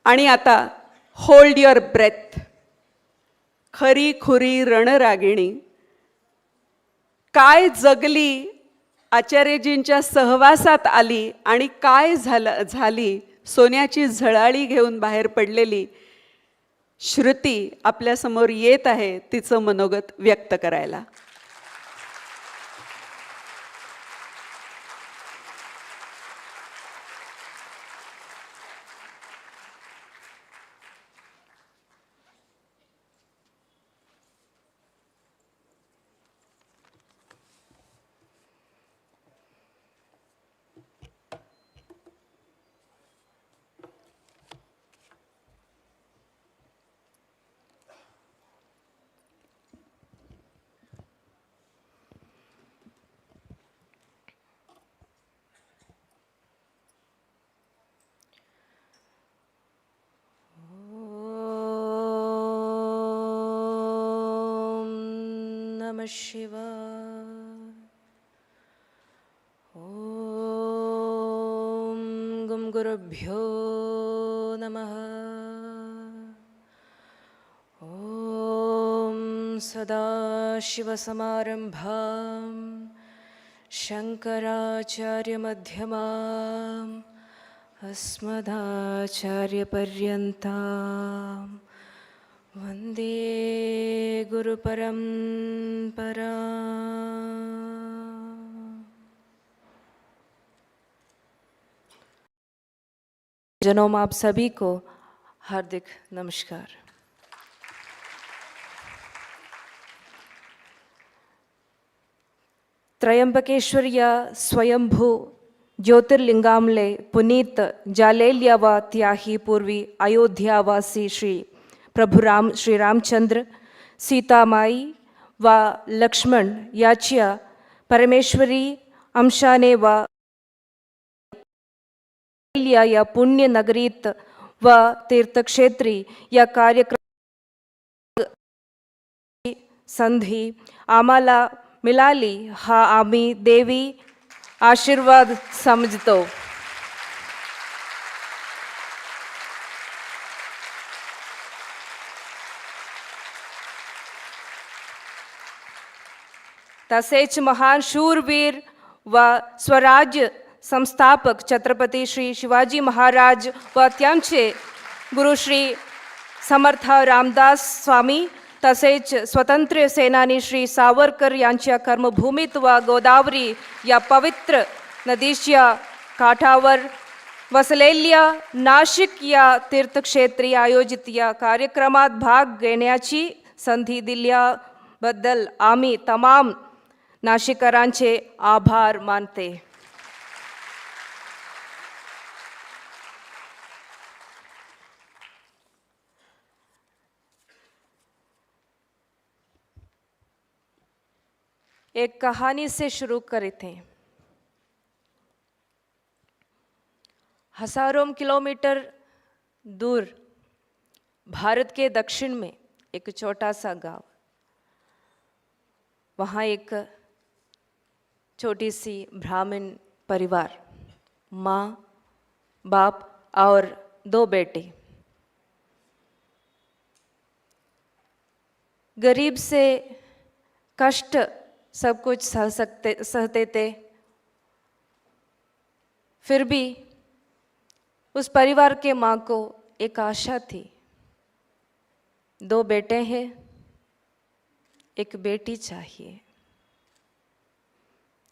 आणि आता hold your breath. खरी खुरी रणरागिणी काय जगली, आचार्यजींच्या सहवासात आली आणि काय झाली सोन्याची झळाळी घेऊन बाहेर पडलेली श्रुती आपल्यासमोर येत आहे तिचं मनोगत व्यक्त करायला. नमः शिवाय. ॐ गं गुरुभ्यो नमः. ॐ सदाशिवसमारम्भां शङ्कराचार्यमध्यमाम् अस्मदाचार्यपर्यन्तां वन्दे गुरुपरम्परा. जनों में आप सभी को हार्दिक नमस्कार. त्रयंबकेश्वर या स्वयंभू ज्योतिर्लिंगामले पुनीत जालेल्या व त्याही पूर्वी अयोध्यावासी श्री प्रभु श्री रामचंद्र, सीतामाई व लक्ष्मण याच्या परमेश्वरी अंशाने व या पुण्य नगरीत व तीर्थक्षेत्री या कार्यक्रम संधी आम्हाला मिळाली हा आम्ही देवी आशीर्वाद समजतो. तसेच महान शूरवीर व स्वराज्य संस्थापक छत्रपती श्री शिवाजी महाराज व त्यांचे गुरु श्री समर्थ रामदास स्वामी तसेच स्वतंत्र सेनानी श्री सावरकर यांच्या कर्मभूमीत व गोदावरी या पवित्र नदीच्या काठावर वसलेल्या नाशिक या तीर्थक्षेत्री आयोजित या कार्यक्रमात भाग घेण्याची संधी दिल्याबद्दल आम्ही तमाम नाशिकरांचे आभार मानते. एक कहानी से शुरू करते हैं. हजारों किलोमीटर दूर भारत के दक्षिण में एक छोटा सा गांव, वहाँ एक छोटी सी ब्राह्मण परिवार, माँ, बाप और 2 बेटे. गरीब से कष्ट सब कुछ सहते थे. फिर भी उस परिवार के माँ को एक आशा थी. 2 बेटे हैं, एक बेटी चाहिए.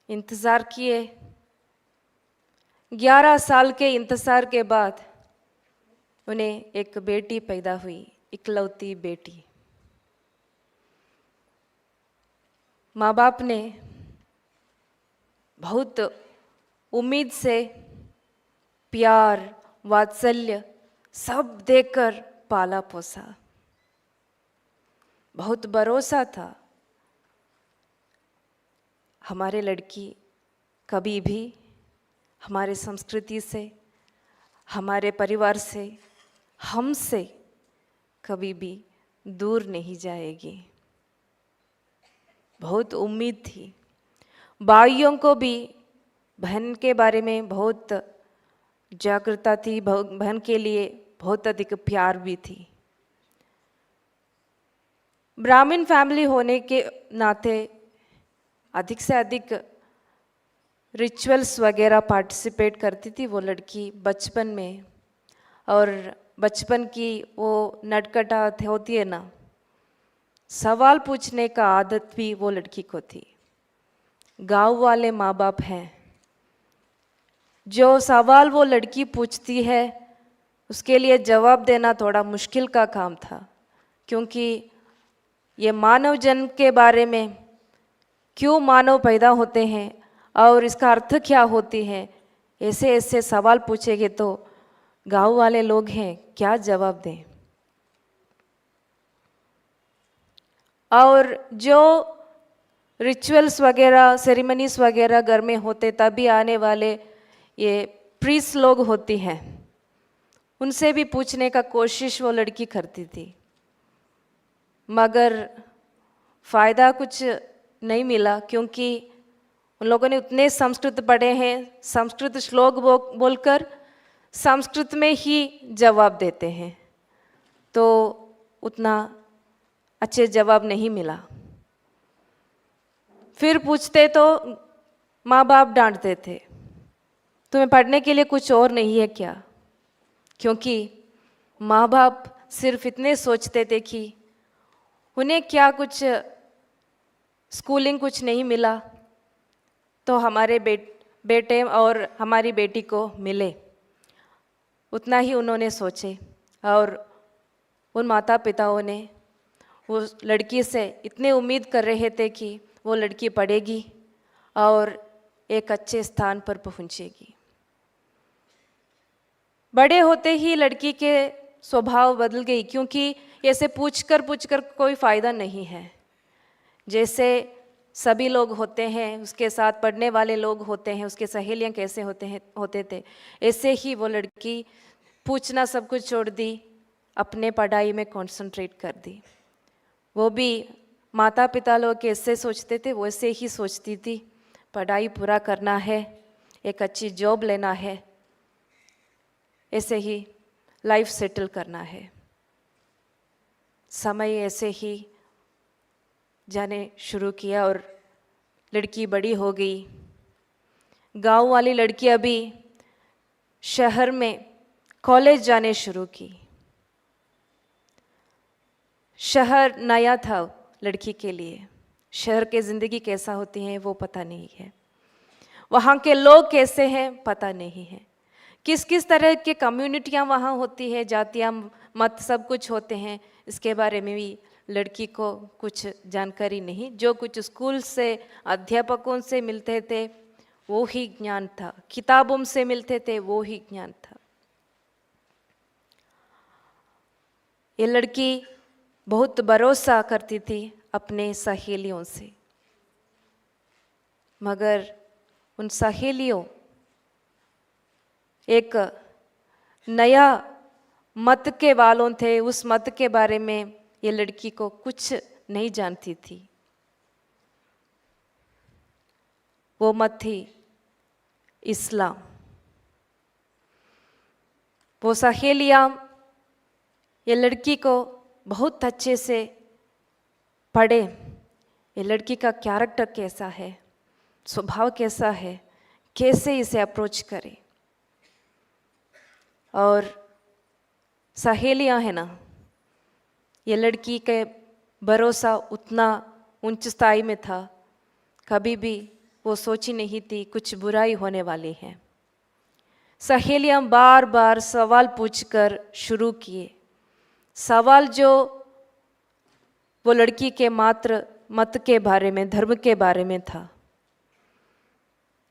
इंतज़ार किए. 11 साल के इंतज़ार के बाद उन्हें एक बेटी पैदा हुई, इकलौती बेटी. माँ बाप ने बहुत उम्मीद से प्यार वात्सल्य सब देकर पाला पोसा. बहुत भरोसा था हमारे लड़की कभी भी हमारे संस्कृति से, हमारे परिवार से, हमसे कभी भी दूर नहीं जाएगी. बहुत उम्मीद थी. भाइयों को भी बहन के बारे में बहुत जागरूकता थी. बहन के लिए बहुत अधिक प्यार भी थी। ब्राह्मण फैमिली होने के नाते अधिक से अधिक रिचुअल्स वगैरह पार्टिसिपेट करती थी वो लड़की बचपन में। और बचपन की वो नटखटाहट होती है ना, सवाल पूछने का आदत भी वो लड़की को थी। गांव वाले माँ बाप हैं, जो सवाल वो लड़की पूछती है उसके लिए जवाब देना थोड़ा मुश्किल का काम था, क्योंकि ये मानव जन्म के बारे में, क्यों मानव पैदा होते हैं और इसका अर्थ क्या होती है, ऐसे ऐसे सवाल पूछेंगे तो गांव वाले लोग हैं क्या जवाब दें। और जो रिचुअल्स वगैरह सेरेमनीज वगैरह घर में होते तभी आने वाले ये प्रीस्ट लोग होती हैं, उनसे भी पूछने का कोशिश वो लड़की करती थी, मगर फ़ायदा कुछ नहीं मिला, क्योंकि उन लोगों ने उतने संस्कृत पढ़े हैं, संस्कृत श्लोक बोलकर संस्कृत में ही जवाब देते हैं, तो उतना अच्छे जवाब नहीं मिला। फिर पूछते तो माँ बाप डांटते थे, तुम्हें पढ़ने के लिए कुछ और नहीं है क्या? क्योंकि माँ बाप सिर्फ इतने सोचते थे कि उन्हें क्या कुछ स्कूलिंग कुछ नहीं मिला तो हमारे बेटे और हमारी बेटी को मिले, उतना ही उन्होंने सोचे। और उन माता पिताओं ने उस लड़की से इतने उम्मीद कर रहे थे कि वो लड़की पढ़ेगी और एक अच्छे स्थान पर पहुंचेगी। बड़े होते ही लड़की के स्वभाव बदल गई, क्योंकि ऐसे पूछकर कोई फ़ायदा नहीं है। जैसे सभी लोग होते हैं, उसके साथ पढ़ने वाले लोग होते हैं, उसके सहेलियां कैसे होते थे, ऐसे ही वो लड़की पूछना सब कुछ छोड़ दी, अपने पढ़ाई में कंसंट्रेट कर दी। वो भी माता पिता लोग कैसे सोचते थे वैसे ही सोचती थी, पढ़ाई पूरा करना है, एक अच्छी जॉब लेना है, ऐसे ही लाइफ सेटल करना है। समय ऐसे ही जाने शुरू किया और लड़की बड़ी हो गई। गांव वाली लड़की अभी शहर में कॉलेज जाने शुरू की। शहर नया था लड़की के लिए, शहर की ज़िंदगी कैसा होती है वो पता नहीं है, वहाँ के लोग कैसे हैं पता नहीं है, किस किस तरह के कम्युनिटियाँ वहाँ होती है, जातियाँ मत सब कुछ होते हैं, इसके बारे में भी लड़की को कुछ जानकारी नहीं। जो कुछ स्कूल से अध्यापकों से मिलते थे वो ही ज्ञान था, किताबों से मिलते थे वो ही ज्ञान था। ये लड़की बहुत भरोसा करती थी अपने सहेलियों से, मगर उन सहेलियों एक नया मत के वालों थे, उस मत के बारे में ये लड़की को कुछ नहीं जानती थी। वो मत थी इस्लाम। वो सहेलियां ये लड़की को बहुत अच्छे से पढ़े, ये लड़की का कैरेक्टर कैसा है, स्वभाव कैसा है, कैसे इसे अप्रोच करें। और सहेलियां है ना, ये लड़की के भरोसा उतना ऊंच स्थाई में था, कभी भी वो सोची नहीं थी कुछ बुराई होने वाली है। सहेलियां बार बार सवाल पूछकर शुरू किए, सवाल जो वो लड़की के मात्र मत के बारे में, धर्म के बारे में था।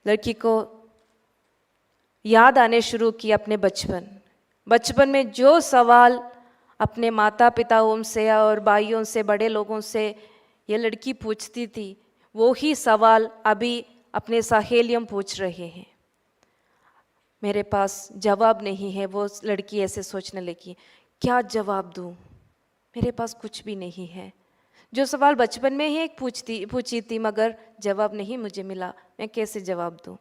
लड़की को याद आने शुरू किया अपने बचपन में जो सवाल अपने माता पिताओं से और भाइयों से, बड़े लोगों से ये लड़की पूछती थी, वो ही सवाल अभी अपने सहेलियों पूछ रहे हैं। मेरे पास जवाब नहीं है, वो लड़की ऐसे सोचने लगी, क्या जवाब दूँ, मेरे पास कुछ भी नहीं है। जो सवाल बचपन में ही पूछी थी मगर जवाब नहीं मुझे मिला, मैं कैसे जवाब दूँ।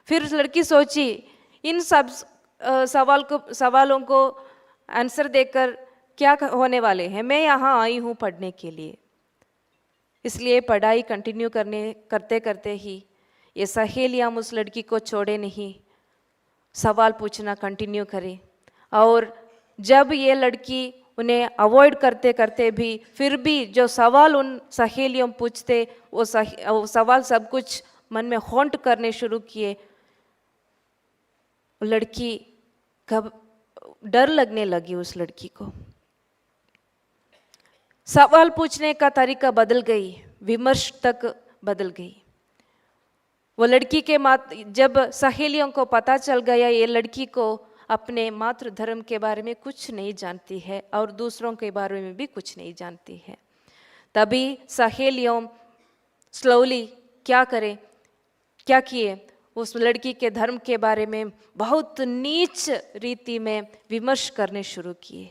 फिर उस लड़की सोची इन सब सवालों को आंसर देकर क्या होने वाले हैं, मैं यहाँ आई हूँ पढ़ने के लिए। इसलिए पढ़ाई कंटिन्यू करते करते ही ये सहेलियाँ उस लड़की को छोड़े नहीं, सवाल पूछना कंटिन्यू करें। और जब ये लड़की उन्हें अवॉइड करते करते भी फिर भी जो सवाल उन सहेलियों पूछते वो सवाल सब कुछ मन में हॉन्ट करने शुरू किए। लड़की कब डर लगने लगी उस लड़की को। सवाल पूछने का तरीका बदल गई, विमर्श तक बदल गई। वो लड़की के जब सहेलियों को पता चल गया ये लड़की को अपने मातृ धर्म के बारे में कुछ नहीं जानती है और दूसरों के बारे में भी कुछ नहीं जानती है, तभी सहेलियों स्लोली क्या किए, उस लड़की के धर्म के बारे में बहुत नीच रीति में विमर्श करने शुरू किए।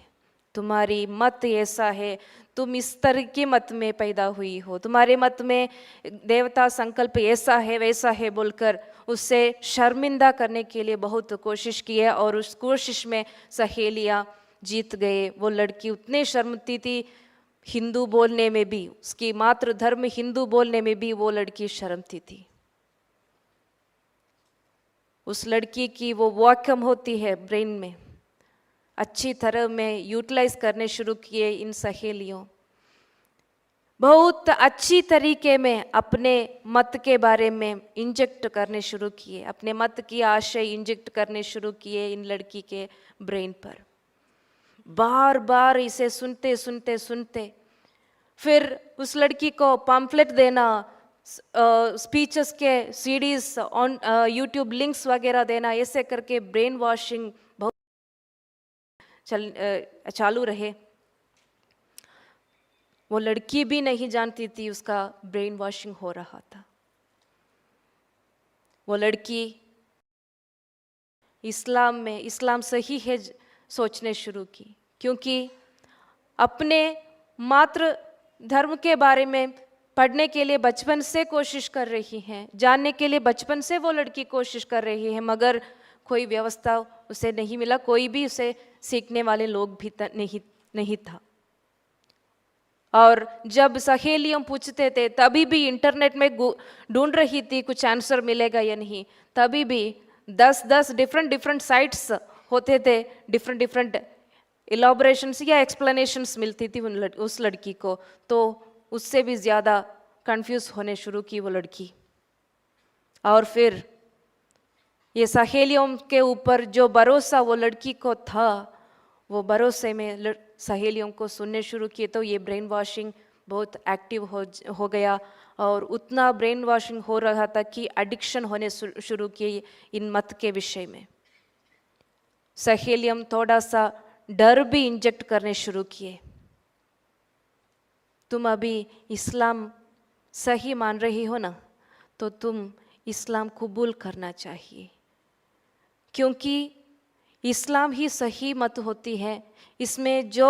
तुम्हारी मत ऐसा है, तुम इस तरह के मत में पैदा हुई हो, तुम्हारे मत में देवता संकल्प ऐसा है वैसा है बोलकर उससे शर्मिंदा करने के लिए बहुत कोशिश की है। और उस कोशिश में सहेलियाँ जीत गए। वो लड़की उतने शर्मती थी, हिंदू बोलने में भी, उसकी मातृ धर्म हिंदू बोलने में भी वो लड़की शर्मती थी। उस लड़की की वो वैक्यूम होती है ब्रेन में, अच्छी तरह में यूटिलाइज करने शुरू किए इन सहेलियों। बहुत अच्छी तरीके में अपने मत के बारे में इंजेक्ट करने शुरू किए, अपने मत की आशय इंजेक्ट करने शुरू किए इन लड़की के ब्रेन पर। बार बार इसे सुनते सुनते सुनते फिर उस लड़की को पम्फलेट देना, स्पीचेस के सीडीज ऑन यूट्यूब लिंक्स वगैरह देना, ऐसे करके ब्रेन वॉशिंग बहुत चालू रहे। वो लड़की भी नहीं जानती थी उसका ब्रेन वॉशिंग हो रहा था। वो लड़की इस्लाम सही है सोचने शुरू की, क्योंकि अपने मातृ धर्म के बारे में पढ़ने के लिए बचपन से कोशिश कर रही हैं, जानने के लिए बचपन से वो लड़की कोशिश कर रही है, मगर कोई व्यवस्था उसे नहीं मिला, कोई भी उसे सीखने वाले लोग भी नहीं था। और जब सहेलियों पूछते थे तभी भी इंटरनेट में ढूंढ रही थी कुछ आंसर मिलेगा या नहीं, तभी भी 10 डिफरेंट साइट्स होते थे, डिफरेंट इलॉबरेशंस या एक्सप्लेनेशंस मिलती थी उस लड़की को। तो उससे भी ज़्यादा कंफ्यूज होने शुरू की वो लड़की। और फिर ये सहेलियों के ऊपर जो भरोसा वो लड़की को था, वो भरोसे में सहेलियों को सुनने शुरू किए। तो ये ब्रेन वॉशिंग बहुत एक्टिव हो गया और उतना ब्रेन वॉशिंग हो रहा था कि एडिक्शन होने शुरू किए इन मत के विषय में। सहेलियों थोड़ा सा डर भी इंजेक्ट करने शुरू किए। तुम अभी इस्लाम सही मान रही हो ना, तो तुम इस्लाम कबूल करना चाहिए, क्योंकि इस्लाम ही सही मत होती है। इसमें जो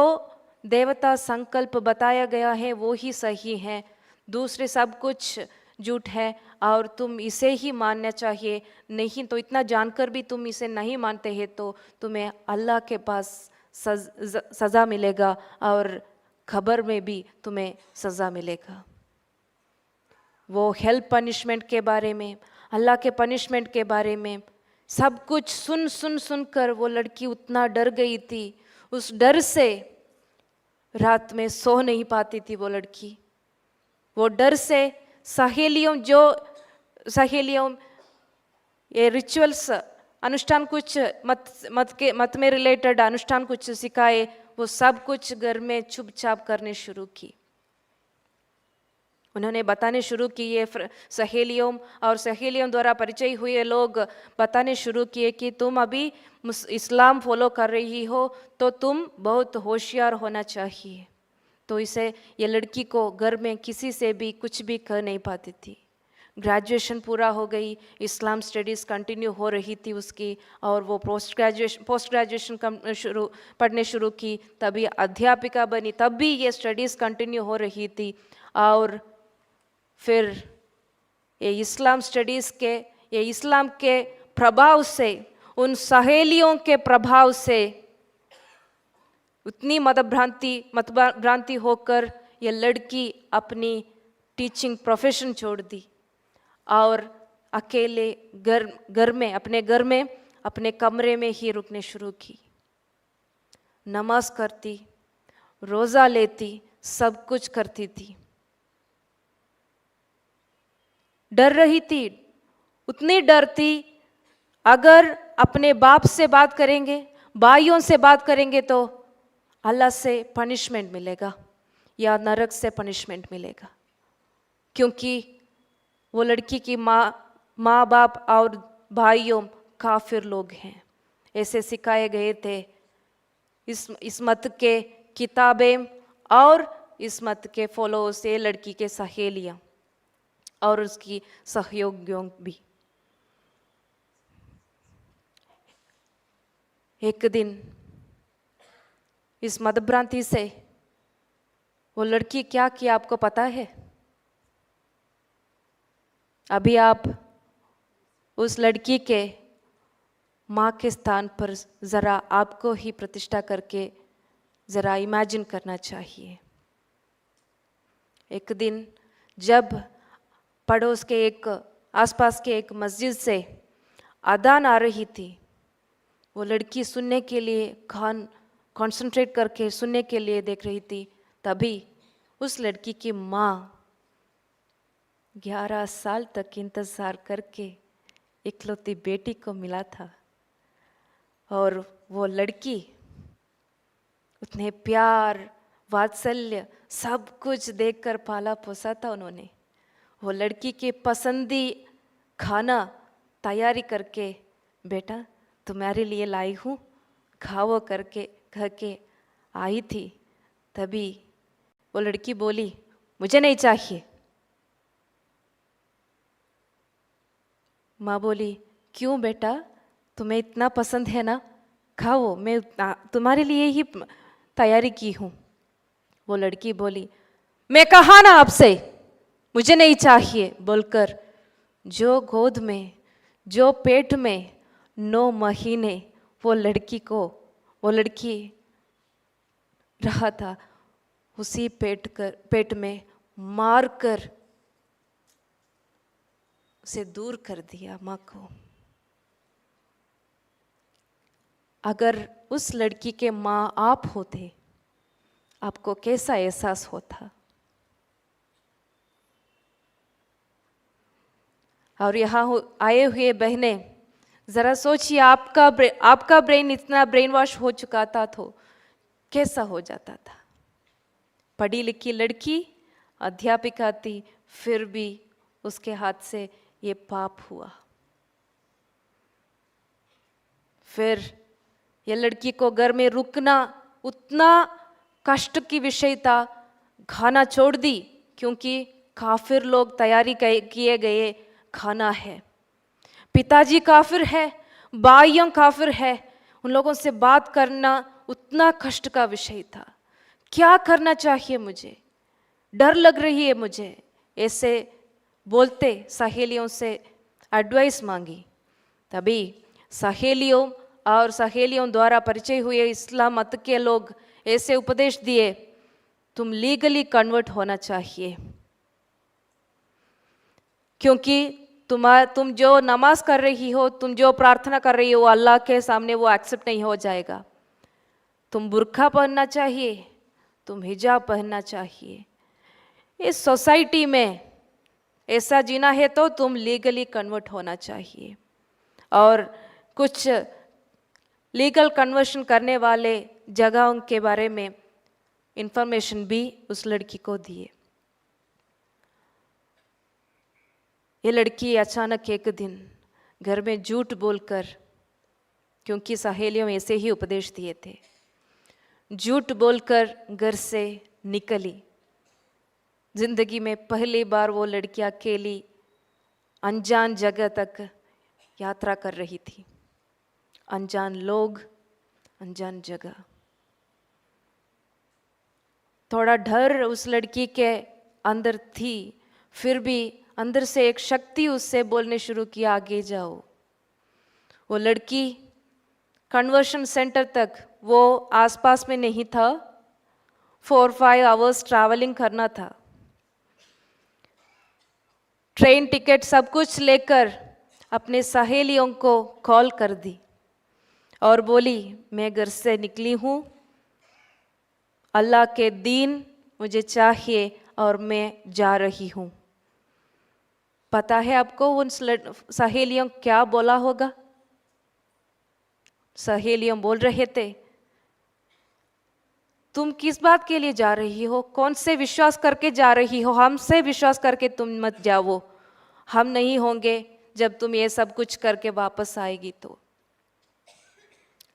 देवता संकल्प बताया गया है वो ही सही है, दूसरे सब कुछ झूठ है और तुम इसे ही मानना चाहिए। नहीं तो इतना जानकर भी तुम इसे नहीं मानते हैं तो तुम्हें अल्लाह के पास सज़ा मिलेगा और खबर में भी तुम्हें सज़ा मिलेगा। वो हेल पनिशमेंट के बारे में, अल्लाह के पनिशमेंट के बारे में सब कुछ सुन कर वो लड़की उतना डर गई थी। उस डर से रात में सो नहीं पाती थी वो लड़की। वो डर से सहेलियों ये रिचुअल्स अनुष्ठान कुछ मत में रिलेटेड अनुष्ठान कुछ सिखाए, वो सब कुछ घर में चुपचाप करने शुरू की। उन्होंने बताने शुरू किए, सहेलियों और सहेलियों द्वारा परिचय हुए लोग बताने शुरू किए कि तुम अभी इस्लाम फॉलो कर रही हो तो तुम बहुत होशियार होना चाहिए। तो इसे ये लड़की को घर में किसी से भी कुछ भी कह नहीं पाती थी। ग्रेजुएशन पूरा हो गई, इस्लाम स्टडीज़ कंटिन्यू हो रही थी उसकी, और वो पोस्ट ग्रेजुएशन पढ़ने शुरू की, तभी अध्यापिका बनी, तब भी ये स्टडीज़ कंटिन्यू हो रही थी। और फिर ये इस्लाम के प्रभाव से, उन सहेलियों के प्रभाव से उतनी मतभ्रांति होकर ये लड़की अपनी टीचिंग प्रोफेशन छोड़ दी और अकेले अपने घर में अपने कमरे में ही रुकने शुरू की। नमाज करती, रोज़ा लेती, सब कुछ करती थी। डर रही थी, उतनी डरती अगर अपने बाप से बात करेंगे, भाइयों से बात करेंगे तो अल्लाह से पनिशमेंट मिलेगा या नरक से पनिशमेंट मिलेगा, क्योंकि वो लड़की की माँ बाप और भाइयों काफिर लोग हैं, ऐसे सिखाए गए थे। इस मत के किताबें और इस मत के फॉलोअर्स, ये लड़की के सहेलियाँ और उसकी सहयोगियों भी। एक दिन इस मतभ्रांति से वो लड़की क्या किया आपको पता है? अभी आप उस लड़की के माँ के स्थान पर ज़रा आपको ही प्रतिष्ठा करके ज़रा इमेजिन करना चाहिए। एक दिन जब पड़ोस के आसपास के एक मस्जिद से अजान आ रही थी, वो लड़की सुनने के लिए कंसंट्रेट करके सुनने के लिए देख रही थी। तभी उस लड़की की माँ 11 साल तक इंतज़ार करके इकलौती बेटी को मिला था, और वो लड़की उतने प्यार वात्सल्य सब कुछ देखकर पाला पोसा था उन्होंने। वो लड़की के पसंदी खाना तैयारी करके, बेटा तुम्हारे लिए लाई हूँ, खाओ करके कह के आई थी। तभी वो लड़की बोली, मुझे नहीं चाहिए। माँ बोली, क्यों बेटा, तुम्हें इतना पसंद है ना, खाओ, मैं तुम्हारे लिए ही तैयारी की हूँ। वो लड़की बोली, मैं कहा ना आपसे मुझे नहीं चाहिए बोलकर जो गोद में, जो पेट में 9 महीने वो लड़की रहा था, उसी पेट में मार कर उसे दूर कर दिया माँ को। अगर उस लड़की के माँ आप होते, आपको कैसा एहसास होता? और यहाँ आए हुए बहनें, ज़रा सोचिए, आपका ब्रेन इतना ब्रेन वॉश हो चुका था तो कैसा हो जाता था? पढ़ी लिखी लड़की, अध्यापिका थी, फिर भी उसके हाथ से ये पाप हुआ। फिर ये लड़की को घर में रुकना उतना कष्ट की विषय था, खाना छोड़ दी क्योंकि काफिर लोग तैयारी किए गए खाना है। पिताजी काफिर है, भाइयों काफिर है, उन लोगों से बात करना उतना कष्ट का विषय था। क्या करना चाहिए मुझे, डर लग रही है मुझे, ऐसे बोलते सहेलियों से एडवाइस मांगी। तभी सहेलियों द्वारा परिचय हुए इस्लाम मत के लोग ऐसे उपदेश दिए, तुम लीगली कन्वर्ट होना चाहिए, क्योंकि तुम जो नमाज कर रही हो, तुम जो प्रार्थना कर रही हो, अल्लाह के सामने वो एक्सेप्ट नहीं हो जाएगा। तुम बुर्का पहनना चाहिए, तुम हिजाब पहनना चाहिए। इस सोसाइटी में ऐसा जीना है तो तुम लीगली कन्वर्ट होना चाहिए। और कुछ लीगल कन्वर्शन करने वाले जगहों के बारे में इंफॉर्मेशन भी उस लड़की को दिए। ये लड़की अचानक एक दिन घर में झूठ बोलकर, क्योंकि सहेलियों ऐसे ही उपदेश दिए थे, झूठ बोलकर घर से निकली। जिंदगी में पहली बार वो लड़की अकेली अनजान जगह तक यात्रा कर रही थी, अनजान लोग, अनजान जगह। थोड़ा डर उस लड़की के अंदर थी, फिर भी अंदर से एक शक्ति उससे बोलने शुरू किया, आगे जाओ। वो लड़की कन्वर्शन सेंटर तक वो आसपास में नहीं था, 4-5 आवर्स ट्रैवलिंग करना था। ट्रेन टिकट सब कुछ लेकर अपने सहेलियों को कॉल कर दी और बोली, मैं घर से निकली हूँ, अल्लाह के दीन मुझे चाहिए और मैं जा रही हूँ। पता है आपको उन सहेलियों क्या बोला होगा? सहेलियों बोल रहे थे, तुम किस बात के लिए जा रही हो? कौन से विश्वास करके जा रही हो? हमसे विश्वास करके तुम मत जाओ, हम नहीं होंगे जब तुम ये सब कुछ करके वापस आएगी तो।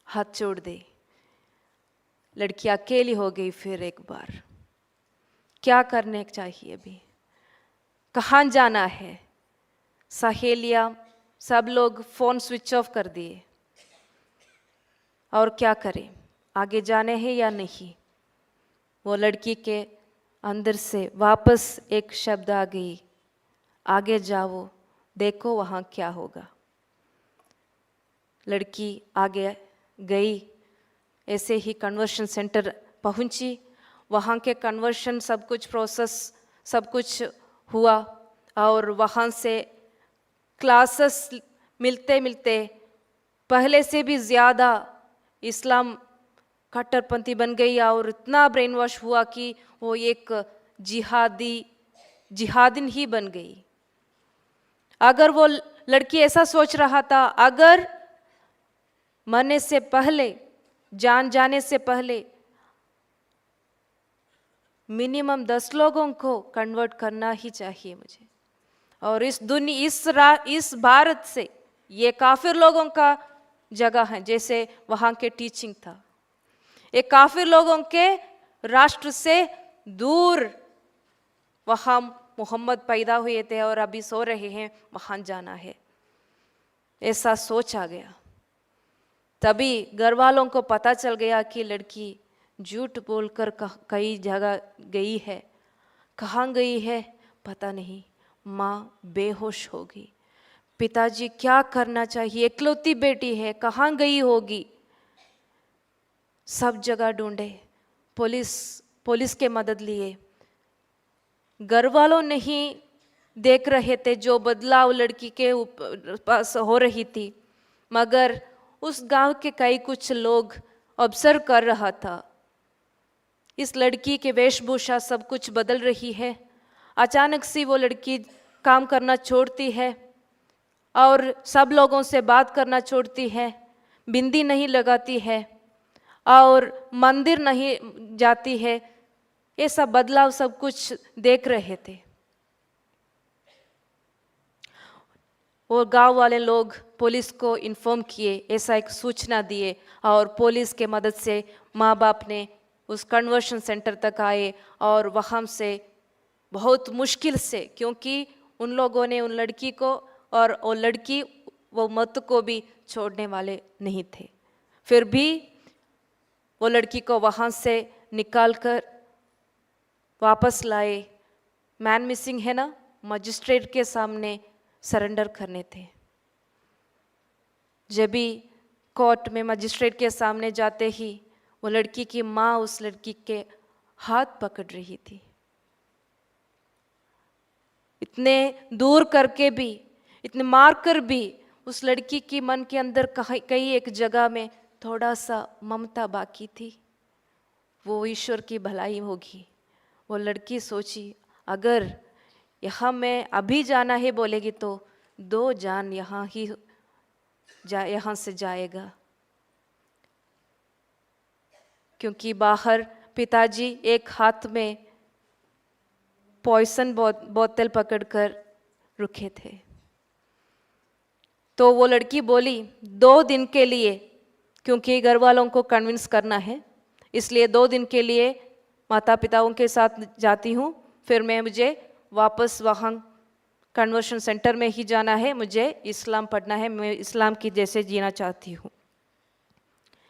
हाथ छोड़ दे। लड़की अकेली हो गई फिर एक बार। क्या करने चाहिए अभी? कहाँ जाना है? सहेलियां सब लोग फोन स्विच ऑफ कर दिए और क्या करें, आगे जाने हैं या नहीं? वो लड़की के अंदर से वापस एक शब्द आ गई, आगे जाओ, देखो वहाँ क्या होगा। लड़की आगे गई, ऐसे ही कन्वर्शन सेंटर पहुंची। वहाँ के कन्वर्शन सब कुछ प्रोसेस सब कुछ हुआ और वहाँ से क्लासेस मिलते मिलते पहले से भी ज़्यादा इस्लाम कट्टरपंथी बन गई और इतना ब्रेन वॉश हुआ कि वो एक जिहादिन ही बन गई। अगर वो लड़की ऐसा सोच रहा था, अगर मरने से पहले, जान जाने से पहले मिनिमम 10 लोगों को कन्वर्ट करना ही चाहिए मुझे, और इस भारत से ये काफिर लोगों का जगह है, जैसे वहाँ के टीचिंग था, ये काफिर लोगों के राष्ट्र से दूर वहाँ मोहम्मद पैदा हुए थे और अभी सो रहे हैं, वहाँ जाना है, ऐसा सोच आ गया। तभी घर वालों को पता चल गया कि लड़की झूठ बोलकर कई जगह गई है। कहाँ गई है पता नहीं, माँ बेहोश हो गई। पिताजी क्या करना चाहिए, इकलौती बेटी है, कहाँ गई होगी? सब जगह ढूंढे, पुलिस के मदद लिए। घर वालों नहीं देख रहे थे जो बदलाव लड़की के पास हो रही थी, मगर उस गांव के कई कुछ लोग ऑब्जर्व कर रहा था। इस लड़की के वेशभूषा सब कुछ बदल रही है। अचानक से वो लड़की काम करना छोड़ती है और सब लोगों से बात करना छोड़ती है, बिंदी नहीं लगाती है और मंदिर नहीं जाती है। ये सब बदलाव सब कुछ देख रहे थे। और गांव वाले लोग पुलिस को इन्फॉर्म किए, ऐसा एक सूचना दिए और पुलिस के मदद से माँ बाप ने उस कन्वर्शन सेंटर तक आए और वहाँ से बहुत मुश्किल से, क्योंकि उन लोगों ने उन लड़की को और वो लड़की वो मत को भी छोड़ने वाले नहीं थे, फिर भी वो लड़की को वहाँ से निकाल कर वापस लाए। मैन मिसिंग है ना, मजिस्ट्रेट के सामने सरेंडर करने थे। जब भी कोर्ट में मजिस्ट्रेट के सामने जाते ही वो लड़की की माँ उस लड़की के हाथ पकड़ रही थी। इतने दूर करके भी, इतने मार कर भी उस लड़की की मन के अंदर कहीं एक जगह में थोड़ा सा ममता बाकी थी, वो ईश्वर की भलाई होगी। वो लड़की सोची, अगर यहाँ मैं अभी जाना है बोलेगी तो 2 जान यहाँ से जाएगा, क्योंकि बाहर पिताजी एक हाथ में पॉइजन बोतल पकड़कर रुके थे। तो वो लड़की बोली 2 दिन के लिए, क्योंकि घर वालों को कन्विंस करना है, इसलिए 2 दिन के लिए माता पिताओं के साथ जाती हूँ, फिर मुझे वापस वहाँ कन्वर्शन सेंटर में ही जाना है, मुझे इस्लाम पढ़ना है, मैं इस्लाम की जैसे जीना चाहती हूँ।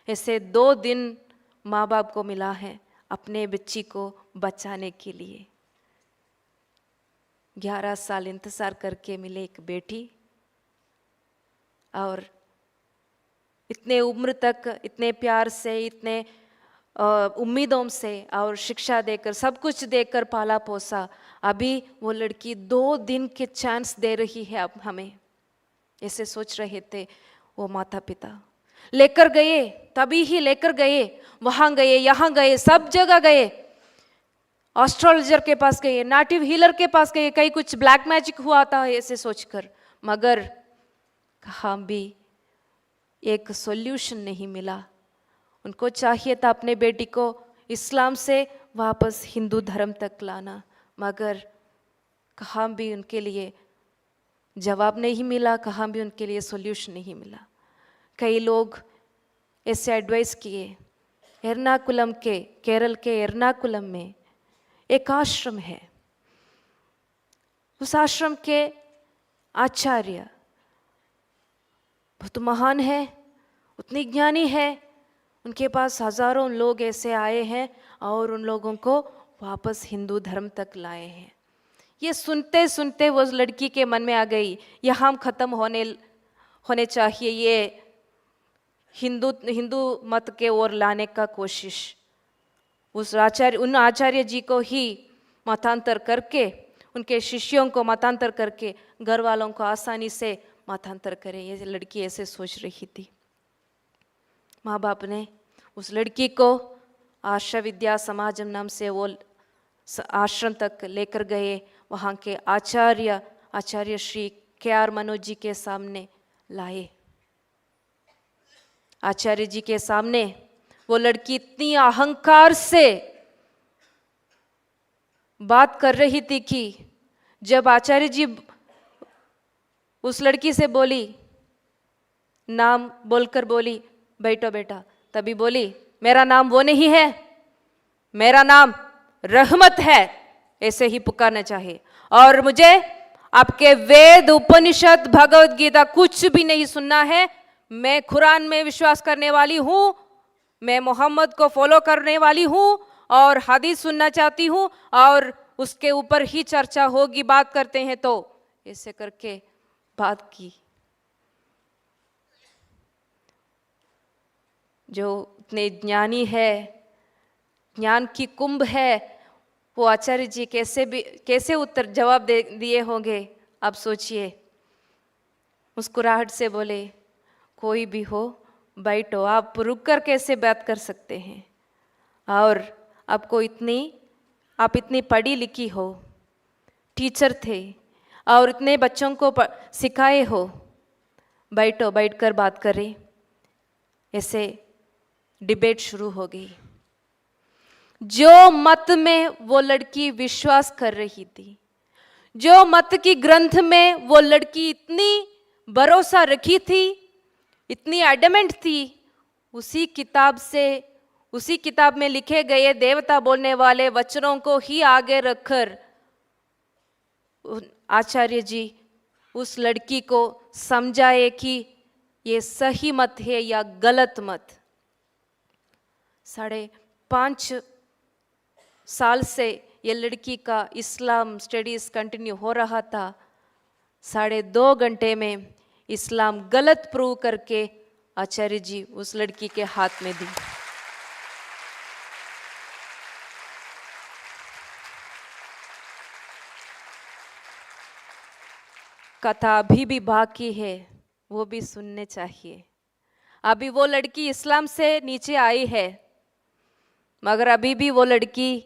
ऐसे 2 दिन माँ बाप को मिला है अपने बच्ची को बचाने के लिए। 11 साल इंतज़ार करके मिले एक बेटी, और इतने उम्र तक इतने प्यार से, इतने उम्मीदों से और शिक्षा देकर, सब कुछ देकर पाला पोसा, अभी वो लड़की 2 दिन के चांस दे रही है अब हमें, ऐसे सोच रहे थे वो माता पिता। लेकर गए, तभी ही लेकर गए, वहां गए, यहाँ गए, सब जगह गए, एस्ट्रोलॉजर के पास गए, नेटिव हीलर के पास गए, कहीं कुछ ब्लैक मैजिक हुआ था ऐसे सोचकर, मगर कहाँ भी एक सॉल्यूशन नहीं मिला। उनको चाहिए था अपने बेटी को इस्लाम से वापस हिंदू धर्म तक लाना, मगर कहाँ भी उनके लिए जवाब नहीं मिला, कहाँ भी उनके लिए सॉल्यूशन नहीं मिला। कई लोग ऐसे एडवाइस किए। एर्नाकुलम के, केरल के एर्नाकुलम में एक आश्रम है, उस आश्रम के आचार्य बहुत महान है, उतने ज्ञानी है, उनके पास हजारों लोग ऐसे आए हैं और उन लोगों को वापस हिंदू धर्म तक लाए हैं। ये सुनते सुनते वो लड़की के मन में आ गई, यहाँ हम खत्म होने चाहिए, ये हिंदू मत के ओर लाने का कोशिश। उन आचार्य जी को ही मतांतर करके, उनके शिष्यों को मतांतर करके घर वालों को आसानी से मतांतर करें, ये लड़की ऐसे सोच रही थी। माँ बाप ने उस लड़की को आर्ष विद्या समाजम नाम से वो आश्रम तक लेकर गए। वहाँ के आचार्य श्री KR मनोज जी के सामने लाए। आचार्य जी के सामने वो लड़की इतनी अहंकार से बात कर रही थी कि जब आचार्य जी उस लड़की से बोली, नाम बोलकर बोली, बैठो बेटा, तभी बोली, मेरा नाम वो नहीं है, मेरा नाम रहमत है, ऐसे ही पुकारना चाहिए, और मुझे आपके वेद, उपनिषद, भगवत गीता कुछ भी नहीं सुनना है। मैं कुरान में विश्वास करने वाली हूँ, मैं मोहम्मद को फॉलो करने वाली हूँ और हदीस सुनना चाहती हूँ और उसके ऊपर ही चर्चा होगी, बात करते हैं तो, ऐसे करके बात की। जो इतने ज्ञानी है, ज्ञान की कुंभ है, वो आचार्य जी कैसे उत्तर जवाब दिए होंगे, आप सोचिए। मुस्कुराहट से बोले, कोई भी हो बैठो, आप रुक कर कैसे बात कर सकते हैं, और आप इतनी पढ़ी लिखी हो, टीचर थे और इतने बच्चों को सिखाए हो, बैठो, बैठकर बात करें। ऐसे डिबेट शुरू हो गई। जो मत में वो लड़की विश्वास कर रही थी, जो मत की ग्रंथ में वो लड़की इतनी भरोसा रखी थी, इतनी एडमेंट थी, उसी किताब में लिखे गए देवता बोलने वाले वचनों को ही आगे रखकर आचार्य जी उस लड़की को समझाए कि ये सही मत है या गलत मत। 5.5 साल से ये लड़की का इस्लाम स्टडीज कंटिन्यू हो रहा था। 2.5 घंटे में इस्लाम गलत प्रूव करके आचार्य जी उस लड़की के हाथ में दी। कथा अभी भी बाकी है, वो भी सुनने चाहिए। अभी वो लड़की इस्लाम से नीचे आई है, मगर अभी भी वो लड़की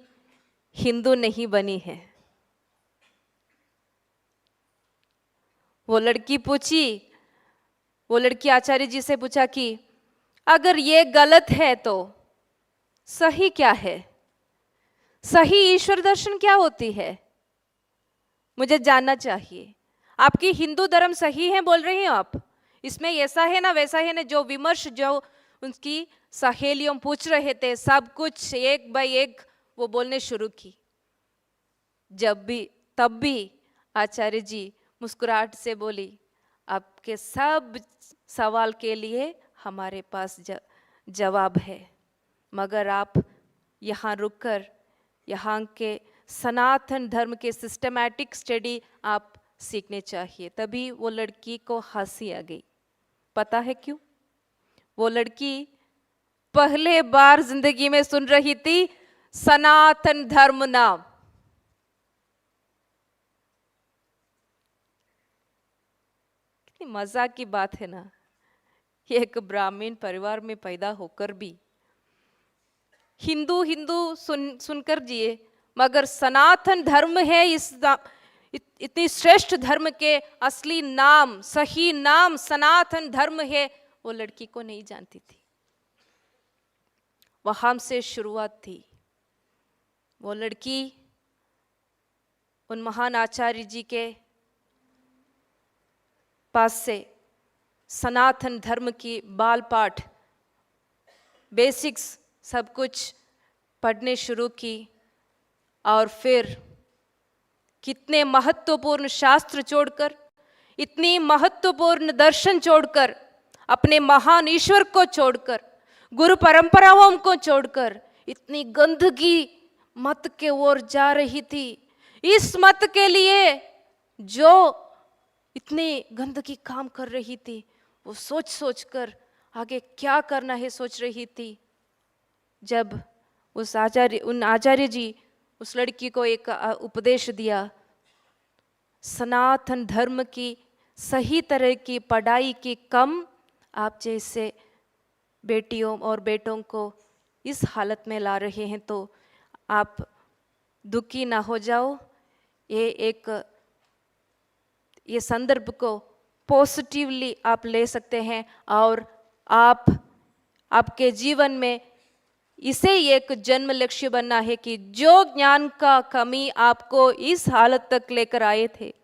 हिंदू नहीं बनी है। वो लड़की आचार्य जी से पूछा कि अगर ये गलत है तो सही क्या है, सही ईश्वर दर्शन क्या होती है, मुझे जानना चाहिए। आपकी हिंदू धर्म सही है बोल रही हो आप, इसमें ऐसा है ना वैसा है ना, जो विमर्श जो उनकी सहेलियों पूछ रहे थे, सब कुछ एक बाय एक वो बोलने शुरू की। तब भी आचार्य जी मुस्कुराहट से बोली, आपके सब सवाल के लिए हमारे पास जवाब है, मगर आप यहाँ रुककर यहाँ के सनातन धर्म के सिस्टमैटिक स्टडी आप सीखने चाहिए। तभी वो लड़की को हंसी आ गई। पता है क्यों? वो लड़की पहले बार जिंदगी में सुन रही थी सनातन धर्म नाम। कितनी मजाक की बात है ना, एक ब्राह्मण परिवार में पैदा होकर भी हिंदू हिंदू सुनकर जिए, मगर सनातन धर्म है इतनी श्रेष्ठ धर्म के असली नाम, सही नाम सनातन धर्म है, वो लड़की को नहीं जानती थी। वहां से शुरुआत थी। वो लड़की उन महान आचार्य जी के पास से सनातन धर्म की बाल पाठ, बेसिक्स सब कुछ पढ़ने शुरू की, और फिर कितने महत्वपूर्ण शास्त्र छोड़कर, इतनी महत्वपूर्ण दर्शन छोड़कर, अपने महान ईश्वर को छोड़कर, गुरु परंपराओं को छोड़कर इतनी गंदगी मत के ओर जा रही थी। इस मत के लिए जो इतनी गंदगी काम कर रही थी, वो सोच सोच कर आगे क्या करना है सोच रही थी। जब उन आचार्य जी उस लड़की को एक उपदेश दिया, सनातन धर्म की सही तरह की पढ़ाई की कम, आप जैसे बेटियों और बेटों को इस हालत में ला रहे हैं, तो आप दुखी ना हो जाओ। ये संदर्भ को पॉजिटिवली आप ले सकते हैं, और आपके जीवन में इसे एक जन्म लक्ष्य बनना है कि जो ज्ञान का कमी आपको इस हालत तक लेकर आए थे,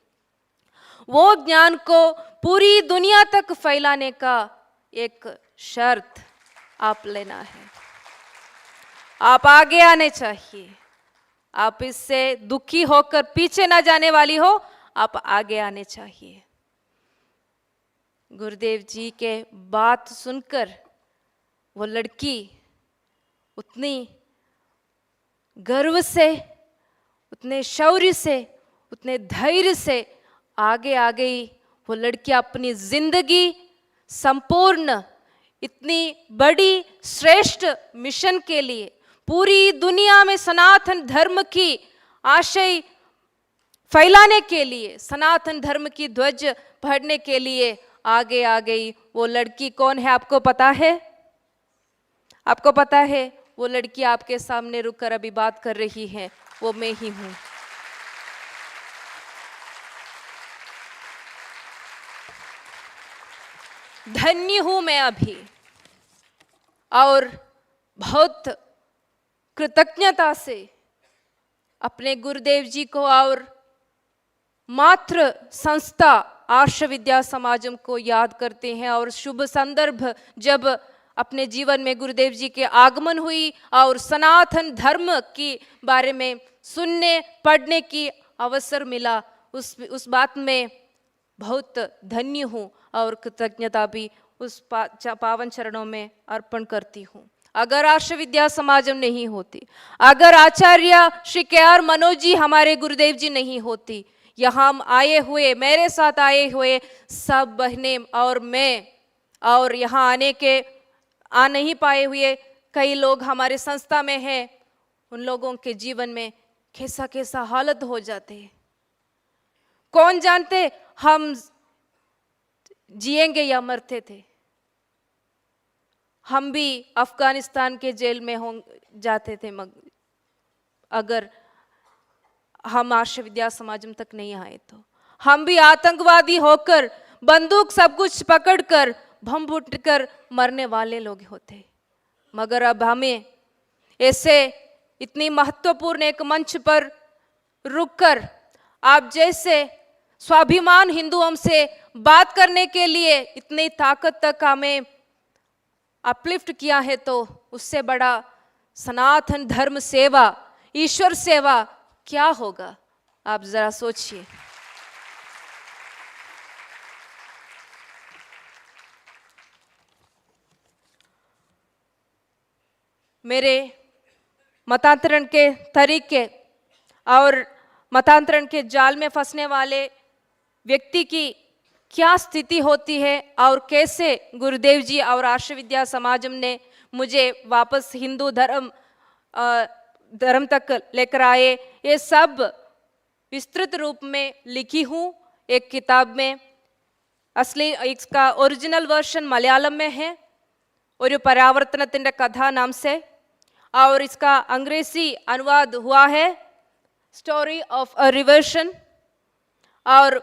वो ज्ञान को पूरी दुनिया तक फैलाने का एक शर्त आप लेना है। आप आगे आने चाहिए। आप इससे दुखी होकर पीछे ना जाने वाली हो, आप आगे आने चाहिए। गुरुदेव जी के बात सुनकर वो लड़की उतनी गर्व से, उतने शौर्य से, उतने धैर्य से आगे आ गई। वो लड़की अपनी जिंदगी संपूर्ण इतनी बड़ी श्रेष्ठ मिशन के लिए, पूरी दुनिया में सनातन धर्म की आशय फैलाने के लिए, सनातन धर्म की ध्वज फहरने के लिए आगे आ गई। वो लड़की कौन है आपको पता है? आपको पता है? वो लड़की आपके सामने रुककर अभी बात कर रही है, वो मैं ही हूं। धन्य हूं मैं अभी, और बहुत कृतज्ञता से अपने गुरुदेव जी को और मातृ संस्था आर्ष विद्या समाजम को याद करते हैं। और शुभ संदर्भ जब अपने जीवन में गुरुदेव जी के आगमन हुई और सनातन धर्म की बारे में सुनने पढ़ने की अवसर मिला, उस बात में बहुत धन्य हूँ और कृतज्ञता भी उस पावन चरणों में अर्पण करती हूँ। अगर आर्ष विद्या समाजम नहीं होती, अगर आचार्य श्री के.आर. मनोज जी हमारे गुरुदेव जी नहीं होती, यहाँ आए हुए, मेरे साथ आए हुए सब बहनें और मैं, और यहाँ आ नहीं पाए हुए कई लोग हमारे संस्था में हैं, उन लोगों के जीवन में कैसा कैसा हालत हो जाते हैं, कौन जानते हम जिएंगे या मरते थे। हम भी अफगानिस्तान के जेल में जाते थे अगर हम आर्ष विद्या समाजम तक नहीं आए तो। हम भी आतंकवादी होकर बंदूक सब कुछ पकड़कर बम फूटकर मरने वाले लोग होते, मगर अब हमें ऐसे इतनी महत्वपूर्ण एक मंच पर रुककर आप जैसे स्वाभिमान हिंदुओं से बात करने के लिए इतनी ताकत तक हमें अपलिफ्ट किया है, तो उससे बड़ा सनातन धर्म सेवा, ईश्वर सेवा क्या होगा? आप जरा सोचिए। मेरे मतांतरण के तरीके और मतांतरण के जाल में फंसने वाले व्यक्ति की क्या स्थिति होती है और कैसे गुरुदेव जी और आर्ष विद्या समाजम ने मुझे वापस हिंदू धर्म तक लेकर आए, ये सब विस्तृत रूप में लिखी हूँ एक किताब में. असली इसका ओरिजिनल वर्शन मलयालम में है, ഒരു പരാവർത്തനത്തിൻ്റെ കഥ नाम से, और इसका अंग्रेजी अनुवाद हुआ है स्टोरी ऑफ अ रिवर्शन, और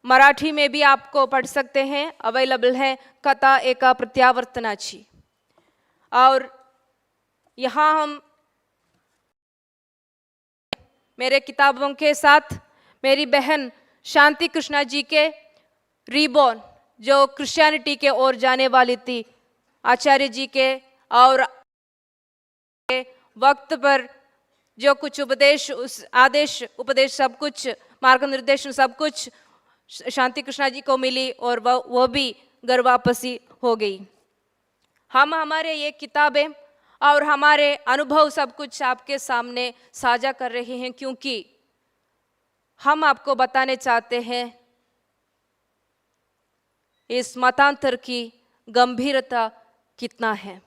मराठी में भी आपको पढ़ सकते हैं, अवेलेबल है कथा एका प्रत्यावर्तनाची. और यहाँ हम मेरे किताबों के साथ मेरी बहन शांति कृष्णा जी के रीबॉर्न, जो क्रिश्चियनिटी के ओर जाने वाली थी, आचार्य जी के और वक्त पर जो कुछ उपदेश, उस आदेश उपदेश सब कुछ, मार्ग निर्देशन सब कुछ शांति कृष्णा जी को मिली और वो भी घर वापसी हो गई. हम हमारे ये किताबें और हमारे अनुभव सब कुछ आपके सामने साझा कर रहे हैं, क्योंकि हम आपको बताने चाहते हैं इस मतांतर की गंभीरता कितना है.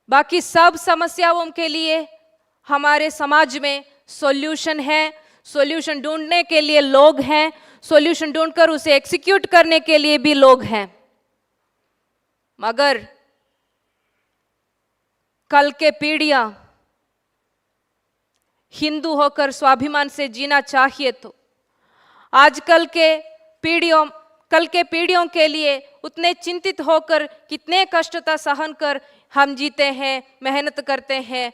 बाकी सब समस्याओं के लिए हमारे समाज में सॉल्यूशन है, सॉल्यूशन ढूंढने के लिए लोग हैं, सॉल्यूशन ढूंढकर उसे एग्जीक्यूट करने के लिए भी लोग हैं. मगर कल के पीढ़ियां हिंदू होकर स्वाभिमान से जीना चाहिए तो आजकल के कल के पीढ़ियों के लिए उतने चिंतित होकर कितने कष्टता सहन कर हम जीते हैं, मेहनत करते हैं.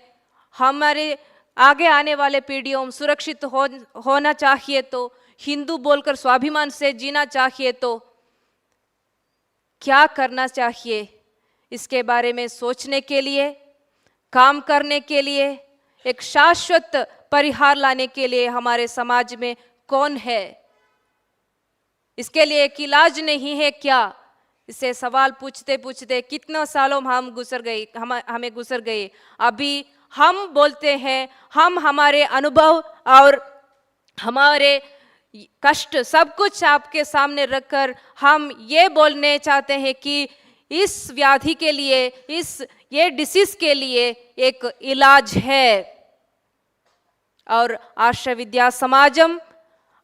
हमारे आगे आने वाले पीढ़ियों सुरक्षित होना चाहिए तो, हिंदू बोलकर स्वाभिमान से जीना चाहिए तो क्या करना चाहिए, इसके बारे में सोचने के लिए, काम करने के लिए, एक शाश्वत परिहार लाने के लिए हमारे समाज में कौन है, इसके लिए एक इलाज नहीं है क्या, इसे सवाल पूछते पूछते कितना सालों हम हमें गुजर गए. अभी हम बोलते हैं, हम हमारे अनुभव और हमारे कष्ट सब कुछ आपके सामने रखकर हम ये बोलने चाहते हैं कि इस व्याधि के लिए, ये डिसीज के लिए एक इलाज है. और आर्ष विद्या समाजम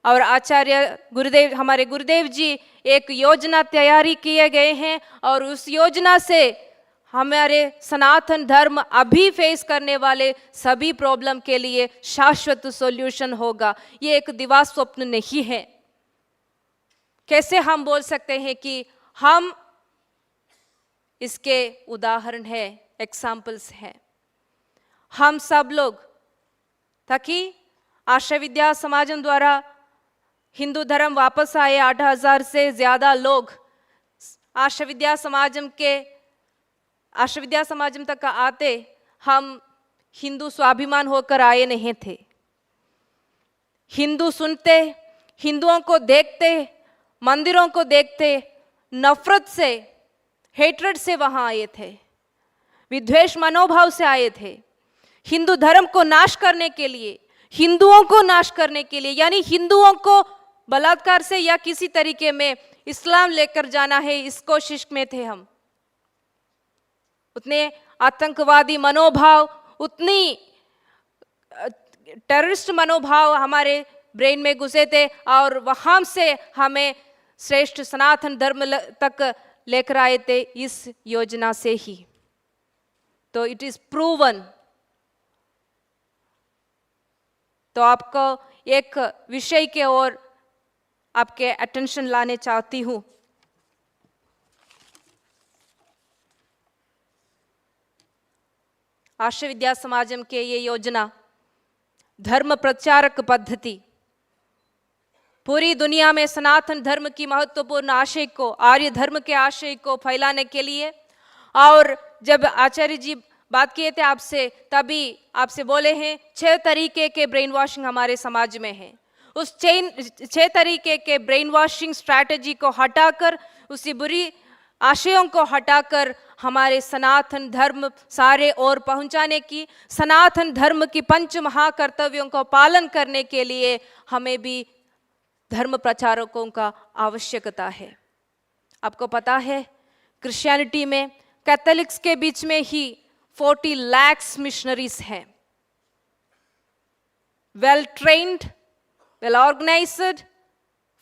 और आचार्य गुरुदेव, हमारे गुरुदेव जी एक योजना तैयारी किए गए हैं, और उस योजना से हमारे सनातन धर्म अभी फेस करने वाले सभी प्रॉब्लम के लिए शाश्वत सॉल्यूशन होगा. ये एक दिवा स्वप्न नहीं है. कैसे हम बोल सकते हैं कि हम इसके उदाहरण है, एग्जाम्पल्स हैं. हम सब लोग, ताकि आर्ष विद्या समाजम द्वारा हिंदू धर्म वापस आए, 8,000 से ज्यादा लोग आर्ष विद्या समाजम तक आते, हम हिंदू स्वाभिमान होकर आए नहीं थे. हिंदू सुनते, हिंदुओं को देखते, मंदिरों को देखते, नफरत से, हेट्रेड से वहां आए थे, विद्वेष मनोभाव से आए थे. हिंदू धर्म को नाश करने के लिए, हिंदुओं को नाश करने के लिए, यानी हिंदुओं को बलात्कार से या किसी तरीके में इस्लाम लेकर जाना है, इस कोशिश में थे हम. उतने आतंकवादी मनोभाव, उतनी टेररिस्ट मनोभाव हमारे ब्रेन में घुसे थे, और वहां से हमें श्रेष्ठ सनातन धर्म तक लेकर आए थे इस योजना से ही. तो इट इज प्रूवन. तो आपको एक विषय के ओर आपके अटेंशन लाने चाहती हूं. आर्ष विद्या समाजम के ये योजना धर्म प्रचारक पद्धति पूरी दुनिया में सनातन धर्म की महत्वपूर्ण आशय को, आर्य धर्म के आशय को फैलाने के लिए. और जब आचार्य जी बात किए थे आपसे, तभी आपसे बोले हैं 6 तरीके के ब्रेन वॉशिंग हमारे समाज में है. उस 6 तरीके के ब्रेन वॉशिंग स्ट्रैटेजी को हटाकर, उसी बुरी आशयों को हटाकर हमारे सनातन धर्म सारे और पहुंचाने की, सनातन धर्म की 5 महाकर्तव्यों को पालन करने के लिए हमें भी धर्म प्रचारकों का आवश्यकता है। आपको पता है क्रिश्चियनिटी में कैथोलिक्स के बीच में ही 40 लाख मिशनरीज हैं, well trained, well organised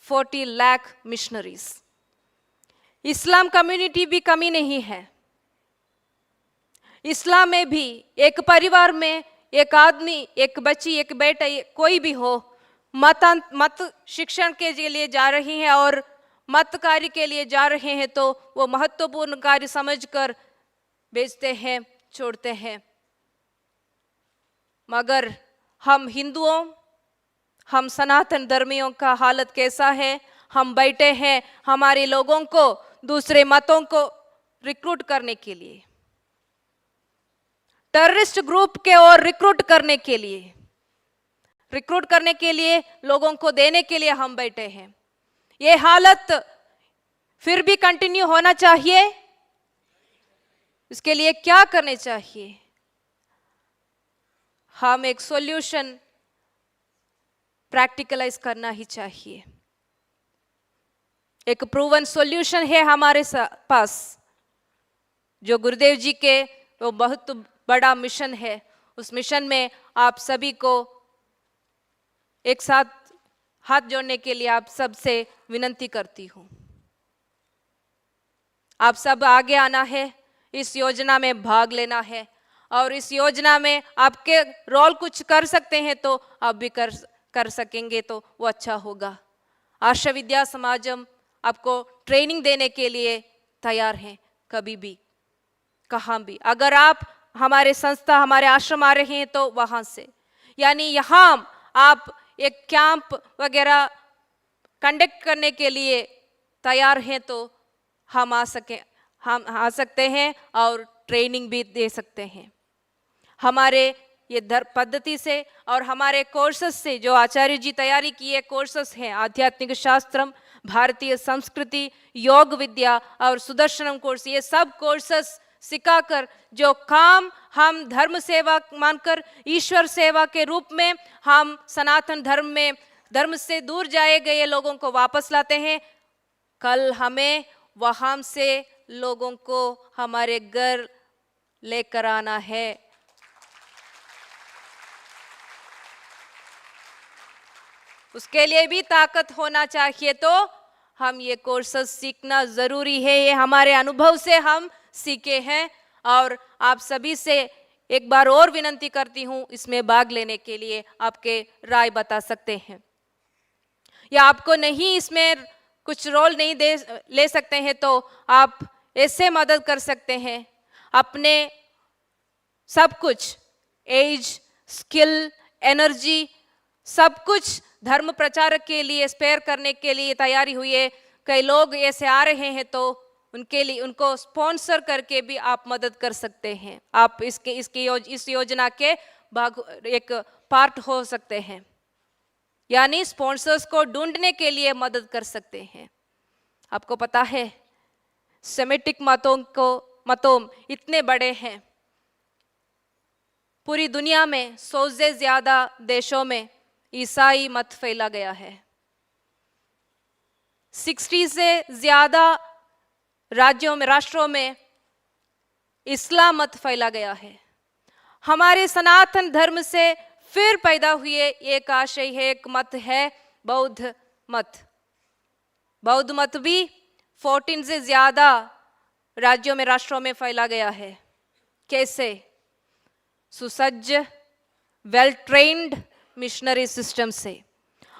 40 lakh missionaries. Islam community भी कमी नहीं है। इस्लाम में भी एक परिवार में एक आदमी, एक बच्ची, एक बेटा, कोई भी हो, मत शिक्षण के लिए जा रही हैं और मत कार्य के लिए जा रहे हैं तो वो महत्वपूर्ण कार्य समझकर भेजते हैं, छोड़ते हैं। मगर हम हिंदुओं, हम सनातन धर्मियों का हालत कैसा है? हम बैठे हैं हमारे लोगों को दूसरे मतों को रिक्रूट करने के लिए, टेररिस्ट ग्रुप के ओर रिक्रूट करने के लिए लोगों को देने के लिए हम बैठे हैं। ये हालत फिर भी कंटिन्यू होना चाहिए। इसके लिए क्या करने चाहिए? हम एक सॉल्यूशन प्रैक्टिकलाइज करना ही चाहिए। एक प्रूवन सॉल्यूशन है हमारे पास, जो गुरुदेव जी के वो बहुत बड़ा मिशन है। उस मिशन में आप सभी को एक साथ हाथ जोड़ने के लिए आप सबसे विनती करती हूँ। आप सब आगे आना है, इस योजना में भाग लेना है और इस योजना में आपके रोल कुछ कर सकते हैं तो आप भी कर सकेंगे तो वो अच्छा होगा। आर्ष विद्या समाजम आपको ट्रेनिंग देने के लिए तैयार हैं, कभी भी कहाँ भी। अगर आप हमारे संस्था, हमारे आश्रम आ रहे हैं तो वहाँ से, यानी यहाँ आप एक कैंप वगैरह कंडक्ट करने के लिए तैयार हैं तो हम आ सकते हैं और ट्रेनिंग भी दे सकते हैं। हमारे ये पद्धति से और हमारे कोर्सेस से, जो आचार्य जी तैयारी किए कोर्सेस हैं, आध्यात्मिक शास्त्रम, भारतीय संस्कृति, योग विद्या और सुदर्शनम कोर्स, ये सब कोर्सेस सिखाकर जो काम हम धर्म सेवा मानकर ईश्वर सेवा के रूप में हम सनातन धर्म में धर्म से दूर जाए गए लोगों को वापस लाते हैं, कल हमें वहां से लोगों को हमारे घर लेकर आना है। उसके लिए भी ताकत होना चाहिए, तो हम ये कोर्सेस सीखना जरूरी है। ये हमारे अनुभव से हम सीखे हैं और आप सभी से एक बार और विनती करती हूँ इसमें भाग लेने के लिए। आपके राय बता सकते हैं या आपको नहीं इसमें कुछ रोल नहीं ले सकते हैं तो आप ऐसे मदद कर सकते हैं, अपने सब कुछ, एज, स्किल, एनर्जी, सब कुछ धर्म प्रचारक के लिए स्पेयर करने के लिए तैयारी हुई है। कई लोग ऐसे आ रहे हैं तो उनके लिए, उनको स्पॉन्सर करके भी आप मदद कर सकते हैं। आप इस योजना के एक पार्ट हो सकते हैं, यानी स्पॉन्सर्स को ढूंढने के लिए मदद कर सकते हैं। आपको पता है सेमेटिक मतों इतने बड़े हैं, पूरी दुनिया में 100 से ज्यादा देशों में ईसाई मत फैला गया है। 60 से ज्यादा राष्ट्रों में इस्लाम मत फैला गया है। हमारे सनातन धर्म से फिर पैदा हुए एक आशय है, एक मत है बौद्ध मत। बौद्ध मत भी 14 से ज्यादा राज्यों में, राष्ट्रों में फैला गया है। कैसे? सुसज्ज, वेल ट्रेन्ड मिशनरी सिस्टम से।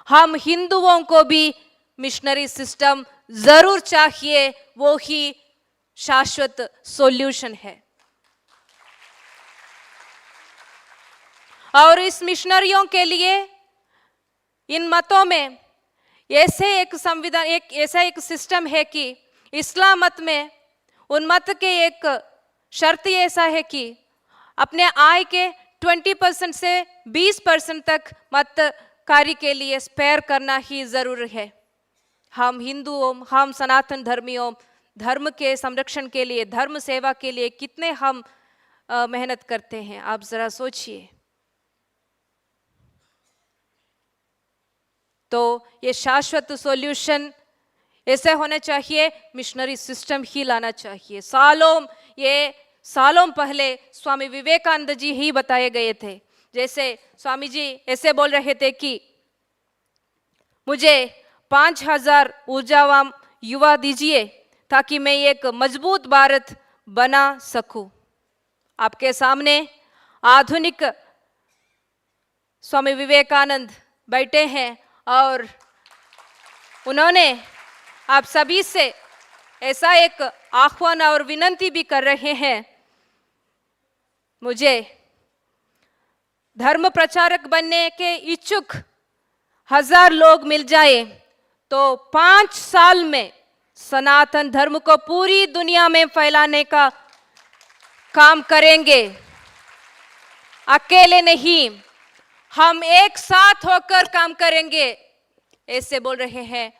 हम हिंदुओं को भी मिशनरी सिस्टम जरूर चाहिए, वो ही शाश्वत सॉल्यूशन है। और इस मिशनरियों के लिए इन मतों में ऐसे एक संविधान, ऐसा एक सिस्टम है कि इस्लाम मत में उन मत के एक शर्त ऐसा है कि अपने आय के 20% से 20% तक मत कार्य के लिए स्पेयर करना ही जरूर है। हम हिंदुओं, हम सनातन धर्मियों, धर्म के संरक्षण के लिए, धर्म सेवा के लिए कितने हम मेहनत करते हैं, आप जरा सोचिए। तो ये शाश्वत सॉल्यूशन ऐसे होना चाहिए, मिशनरी सिस्टम ही लाना चाहिए। सालों पहले स्वामी विवेकानंद जी ही बताए गए थे। जैसे स्वामी जी ऐसे बोल रहे थे कि मुझे 5000 ऊर्जावान युवा दीजिए ताकि मैं एक मजबूत भारत बना सकूं। आपके सामने आधुनिक स्वामी विवेकानंद बैठे हैं और उन्होंने आप सभी से ऐसा एक आह्वान और विनती भी कर रहे हैं, मुझे धर्म प्रचारक बनने के इच्छुक 1000 लोग मिल जाए तो 5 साल में सनातन धर्म को पूरी दुनिया में फैलाने का काम करेंगे। अकेले नहीं, हम एक साथ होकर काम करेंगे, ऐसे बोल रहे हैं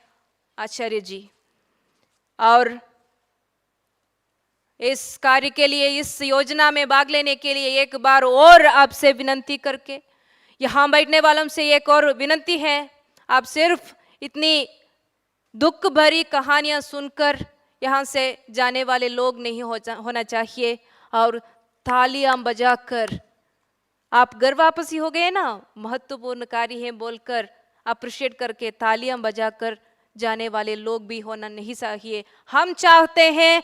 आचार्य जी। और इस कार्य के लिए, इस योजना में भाग लेने के लिए एक बार और आपसे विनती करके, यहाँ बैठने वालों से एक और विनती है, आप सिर्फ इतनी दुख भरी कहानियां सुनकर यहाँ से जाने वाले लोग नहीं होना चाहिए, और तालियां बजाकर आप घर वापसी हो गए ना, महत्वपूर्ण कार्य है बोलकर अप्रिशिएट करके तालियां बजाकर जाने वाले लोग भी होना नहीं चाहिए। हम चाहते हैं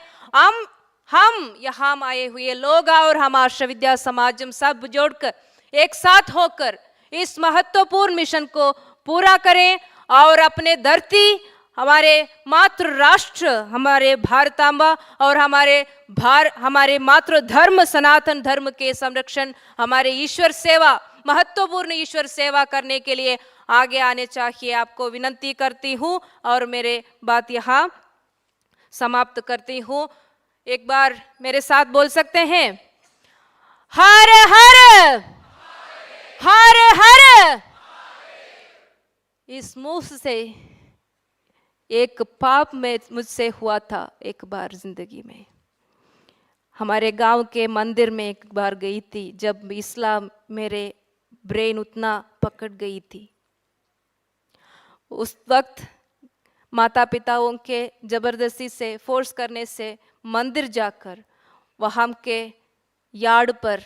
हम यहाँ आए हुए लोग और हम आर्ष विद्या समाज सब जोड़कर एक साथ होकर इस महत्वपूर्ण मिशन को पूरा करें और अपने धरती, हमारे मातृ राष्ट्र, हमारे भारतांबा और हमारे मातृ धर्म सनातन धर्म के संरक्षण, हमारे ईश्वर सेवा, महत्वपूर्ण ईश्वर सेवा करने के लिए आगे आने चाहिए। आपको विनती करती हूँ और मेरे बात यहाँ समाप्त करती हूँ। एक बार मेरे साथ बोल सकते हैं, हर हर हर हर। इस मुंह से एक पाप में मुझसे हुआ था एक बार जिंदगी में। हमारे गांव के मंदिर में एक बार गई थी जब इस्लाम मेरे ब्रेन उतना पकड़ गई थी। उस वक्त माता पिताओं के जबरदस्ती से, फोर्स करने से मंदिर जाकर वहाँ के यार्ड पर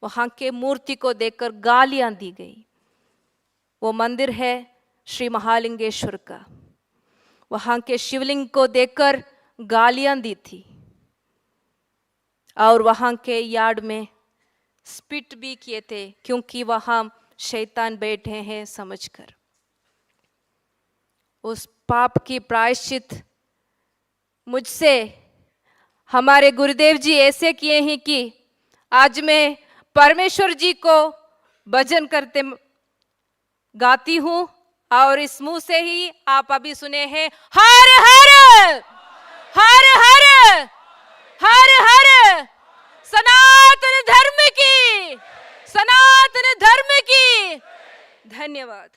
वहाँ के मूर्ति को देखकर गालियां दी गई। वो मंदिर है श्री महालिंगेश्वर का, वहाँ के शिवलिंग को देखकर गालियां दी थी और वहाँ के यार्ड में स्पिट भी किए थे क्योंकि वहाँ शैतान बैठे हैं समझकर। उस पाप की प्रायश्चित मुझसे हमारे गुरुदेव जी ऐसे किए हैं कि आज मैं परमेश्वर जी को भजन करते गाती हूँ और इस मुंह से ही आप अभी सुने हैं, हर हर हर हर हर हर। सनातन धर्म की, सनातन धर्म की। धन्यवाद।